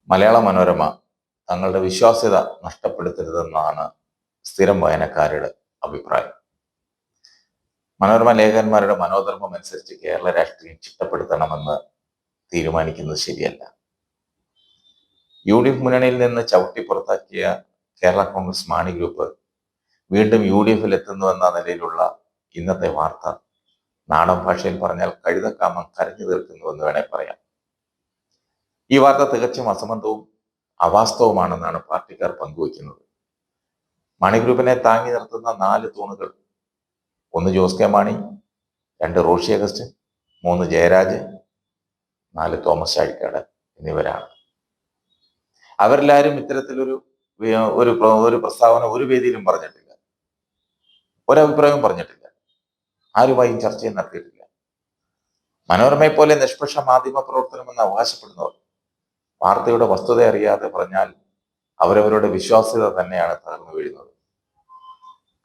മലയാള മനോരമ തങ്ങളുടെ വിശ്വാസ്യത നഷ്ടപ്പെടുത്തരുതെന്നാണ് സ്ഥിരം വായനക്കാരുടെ അഭിപ്രായം. മനോരമ ലേഖകന്മാരുടെ മനോധർമ്മം അനുസരിച്ച് കേരള രാഷ്ട്രീയം ചിട്ടപ്പെടുത്തണമെന്ന് തീരുമാനിക്കുന്നത് ശരിയല്ല. UDF മുന്നണിയിൽ നിന്ന് ചവിട്ടി പുറത്താക്കിയ കേരള കോൺഗ്രസ് മാണി ഗ്രൂപ്പ് വീണ്ടും UDFിൽ എത്തുന്നുവെന്ന നിലയിലുള്ള ഇന്നത്തെ വാർത്ത നാടൻ ഭാഷയിൽ പറഞ്ഞാൽ കഴുതക്കാമം കരഞ്ഞു തീർക്കുന്നുവെന്ന് വേണേൽ പറയാം. ഈ വാർത്ത തികച്ചും അസംബന്ധവും അവാസ്തവമാണെന്നാണ് പാർട്ടിക്കാർ പങ്കുവയ്ക്കുന്നത്. മാണി ഗ്രൂപ്പിനെ താങ്ങി നിർത്തുന്ന 4 തൂണുകൾ: 1 ജോസ് കെ മാണി, 2 റോഷി അഗസ്റ്റിൻ, 3 ജയരാജ്, 4 തോമസ് ചാഴിക്കാട് എന്നിവരാണ്. അവരെല്ലാവരും ഇത്തരത്തിലൊരു ഒരു പ്രസ്താവന ഒരു വേദിയിലും പറഞ്ഞിട്ടില്ല, ഒരഭിപ്രായവും പറഞ്ഞിട്ടില്ല, ആരുമായും ചർച്ചയും നടത്തിയിട്ടില്ല. മനോരമയെ പോലെ നിഷ്പക്ഷ മാധ്യമ പ്രവർത്തനമെന്ന് അവകാശപ്പെടുന്നവർ വാർത്തയുടെ വസ്തുത അറിയാതെ പറഞ്ഞാൽ അവരവരുടെ വിശ്വാസ്യത തന്നെയാണ് തകർന്നു വീഴുന്നത്.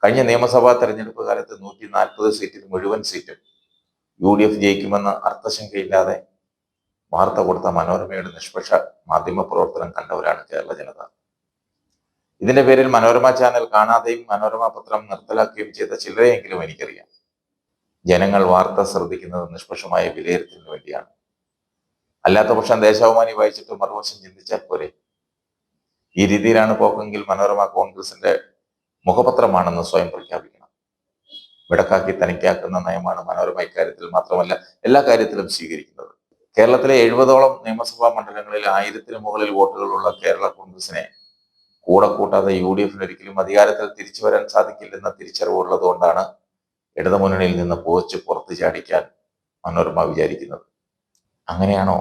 കഴിഞ്ഞ നിയമസഭാ തെരഞ്ഞെടുപ്പ് കാലത്ത് 140 സീറ്റിൽ മുഴുവൻ സീറ്റും UDF ജയിക്കുമെന്ന് അർത്ഥശങ്കയില്ലാതെ വാർത്ത കൊടുത്ത മനോരമയുടെ നിഷ്പക്ഷ മാധ്യമ പ്രവർത്തനം കണ്ടവരാണ് കേരള ജനത. ഇതിന്റെ പേരിൽ മനോരമ ചാനൽ കാണാതെയും മനോരമ പത്രം നിർത്തലാക്കുകയും ചെയ്ത ചിലരെയെങ്കിലും എനിക്കറിയാം. ജനങ്ങൾ വാർത്ത ശ്രദ്ധിക്കുന്നത് നിഷ്പക്ഷമായ വിലയിരുത്തലിന് വേണ്ടിയാണ്. അല്ലാത്ത പക്ഷം ദേശാഭിമാനി വായിച്ചിട്ട് മറുവശം ചിന്തിച്ചാൽ പോരെ. ഈ രീതിയിലാണ് പോക്കെങ്കിൽ മനോരമ കോൺഗ്രസിന്റെ മുഖപത്രമാണെന്ന് സ്വയം പ്രഖ്യാപിക്കണം. വിടക്കാക്കി തനിക്കാക്കുന്ന നയമാണ് മനോരമ ഇക്കാര്യത്തിൽ മാത്രമല്ല എല്ലാ കാര്യത്തിലും സ്വീകരിക്കുന്നത്. കേരളത്തിലെ 70ഓളം നിയമസഭാ മണ്ഡലങ്ങളിൽ 1000-ന് മുകളിൽ വോട്ടുകളുള്ള കേരള കോൺഗ്രസിനെ കൂടെ കൂട്ടാതെ UDFിന് ഒരിക്കലും അധികാരത്തിൽ തിരിച്ചു വരാൻ സാധിക്കില്ലെന്ന തിരിച്ചറിവുള്ളത് കൊണ്ടാണ് ഇടതുമുന്നണിയിൽ നിന്ന് പോച്ച് പുറത്തു ചാടിക്കാൻ മനോരമ വിചാരിക്കുന്നത്. അങ്ങനെയാണോ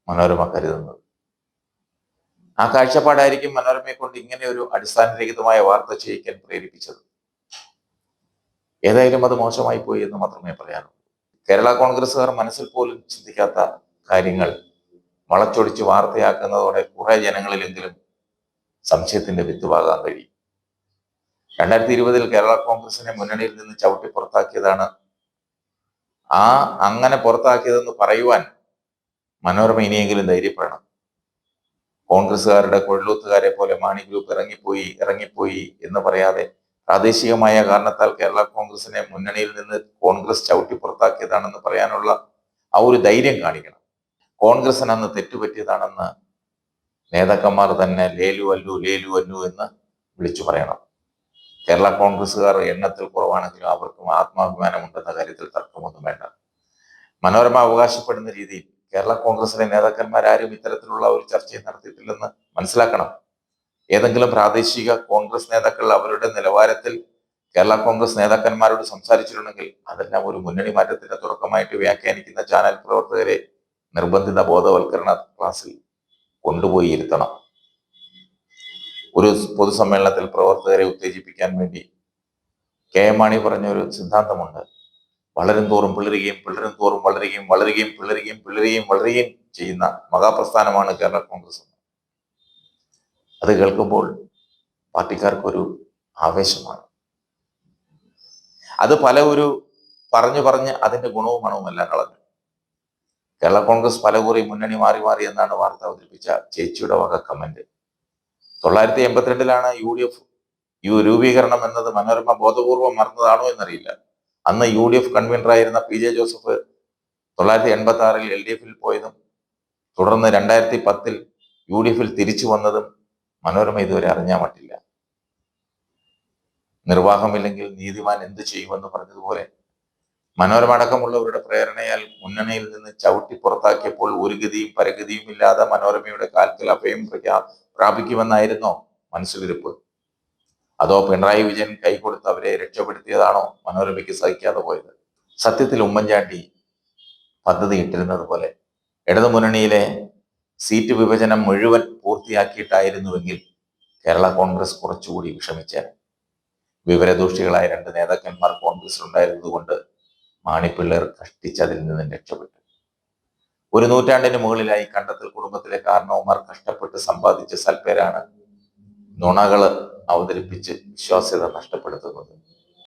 മനോരമ കരുതുന്നത്? ആ കാഴ്ചപ്പാടായിരിക്കും മനോരമയെ കൊണ്ട് ഇങ്ങനെ ഒരു അടിസ്ഥാനരഹിതമായ വാർത്ത ചെയ്യിക്കാൻ പ്രേരിപ്പിച്ചത്. ഏതായാലും അത് മോശമായി പോയി എന്ന് മാത്രമേ പറയാനുള്ളൂ. കേരള കോൺഗ്രസ്സുകാർ മനസ്സിൽ പോലും ചിന്തിക്കാത്ത കാര്യങ്ങൾ വളച്ചൊടിച്ച് വാർത്തയാക്കുന്നതോടെ കുറെ ജനങ്ങളിലെങ്കിലും സംശയത്തിന്റെ വിത്തുപാകാൻ കഴിയും. 2020 കേരള കോൺഗ്രസിനെ മുന്നണിയിൽ നിന്ന് ചവിട്ടി പുറത്താക്കിയതാണ്. അങ്ങനെ പുറത്താക്കിയതെന്ന് പറയുവാൻ മനോരമ ഇനിയെങ്കിലും ധൈര്യപ്പെടണം. കോൺഗ്രസ്സുകാരുടെ കൊള്ളൂത്തുകാരെ പോലെ മാണി ഗ്രൂപ്പ് ഇറങ്ങിപ്പോയി എന്ന് പറയാതെ പ്രാദേശികമായ കാരണത്താൽ കേരള കോൺഗ്രസിനെ മുന്നണിയിൽ നിന്ന് കോൺഗ്രസ് ചവിട്ടി പുറത്താക്കിയതാണെന്ന് പറയാനുള്ള ആ ഒരു ധൈര്യം കാണിക്കണം. കോൺഗ്രസിന് അന്ന് തെറ്റുപറ്റിയതാണെന്ന് നേതാക്കന്മാർ തന്നെ ലേലു അല്ലു എന്ന് വിളിച്ചു പറയണം. കേരള കോൺഗ്രസ്സുകാർ എണ്ണത്തിൽ കുറവാണെങ്കിലും അവർക്കും ആത്മാഭിമാനമുണ്ടെന്ന കാര്യത്തിൽ തർക്കമൊന്നും വേണ്ട. മനോരമ അവകാശപ്പെടുന്ന രീതിയിൽ കേരള കോൺഗ്രസിലെ നേതാക്കന്മാരാരും ഇത്തരത്തിലുള്ള ഒരു ചർച്ചയും നടത്തിയിട്ടില്ലെന്ന് മനസ്സിലാക്കണം. ഏതെങ്കിലും പ്രാദേശിക കോൺഗ്രസ് നേതാക്കൾ അവരുടെ നിലവാരത്തിൽ കേരള കോൺഗ്രസ് നേതാക്കന്മാരോട് സംസാരിച്ചിട്ടുണ്ടെങ്കിൽ അതെല്ലാം ഒരു മുന്നണി മാറ്റത്തിന്റെ തുടക്കമായിട്ട് വ്യാഖ്യാനിക്കുന്ന ചാനൽ പ്രവർത്തകരെ നിർബന്ധിത ബോധവൽക്കരണ ക്ലാസ്സിൽ കൊണ്ടുപോയി ഇരുത്തണം. ഒരു പൊതുസമ്മേളനത്തിൽ പ്രവർത്തകരെ ഉത്തേജിപ്പിക്കാൻ വേണ്ടി KM മാണി പറഞ്ഞ ഒരു സിദ്ധാന്തമുണ്ട്: വളരും തോറും പിളരുകയും പിളരും തോറും വളരുകയും ചെയ്യുന്ന മഹാപ്രസ്ഥാനമാണ് കേരള കോൺഗ്രസ്. അത് കേൾക്കുമ്പോൾ പാർട്ടിക്കാർക്കൊരു ആവേശമാണ്. അത് പറഞ്ഞ് അതിന്റെ ഗുണവും മണവുമെല്ലാം കളഞ്ഞു. കേരള കോൺഗ്രസ് പലകുറി മുന്നണി മാറി എന്നാണ് വാർത്ത അവതരിപ്പിച്ച ചേച്ചിയുടെ വക കമന്റ്. 982 UDF രൂപീകരണം എന്നത് മനോരമ ബോധപൂർവം മറന്നതാണോ എന്നറിയില്ല. അന്ന് UDF കൺവീനറായിരുന്ന PJ ജോസഫ് 986 LDFിൽ പോയതും തുടർന്ന് 2010 UDFിൽ തിരിച്ചു വന്നതും മനോരമ ഇതുവരെ അറിഞ്ഞാൽ മട്ടില്ല. നിർവാഹമില്ലെങ്കിൽ നീതിമാൻ എന്ത് ചെയ്യുമെന്ന് പറഞ്ഞതുപോലെ മനോരമ അടക്കമുള്ളവരുടെ പ്രേരണയാൽ മുന്നണിയിൽ നിന്ന് ചവിട്ടി പുറത്താക്കിയപ്പോൾ ഒരു ഗതിയും പരഗതിയും ഇല്ലാതെ മനോരമയുടെ കാൽക്കൽ അഭയം പ്രാപിക്കുമെന്നായിരുന്നോ മനസ്സിലിരിപ്പ്? അതോ പിണറായി വിജയൻ കൈകൊടുത്ത് അവരെ രക്ഷപ്പെടുത്തിയതാണോ മനോരമയ്ക്ക് സഹിക്കാതെ പോയത്? സത്യത്തിൽ ഉമ്മൻചാണ്ടി പദ്ധതി ഇട്ടിരുന്നത് പോലെ ഇടതുമുന്നണിയിലെ സീറ്റ് വിഭജനം മുഴുവൻ പൂർത്തിയാക്കിയിട്ടായിരുന്നുവെങ്കിൽ കേരള കോൺഗ്രസ് കുറച്ചുകൂടി വിഷമിച്ചേനെ. വിവരദൂഷികളായ 2 നേതാക്കന്മാർ കോൺഗ്രസിലുണ്ടായിരുന്നത് കൊണ്ട് മാണിപ്പിള്ളേർ കഷ്ടിച്ചതിൽ നിന്നും രക്ഷപ്പെട്ടു. ഒരു നൂറ്റാണ്ടിന് മുകളിലായി കണ്ടത്തിൽ കുടുംബത്തിലെ കാരണവന്മാർ കഷ്ടപ്പെട്ട് സമ്പാദിച്ച സൽപ്പേരാണ് നുണകള് അവതരിപ്പിച്ച് വിശ്വാസ്യത നഷ്ടപ്പെടുത്തുന്നത്.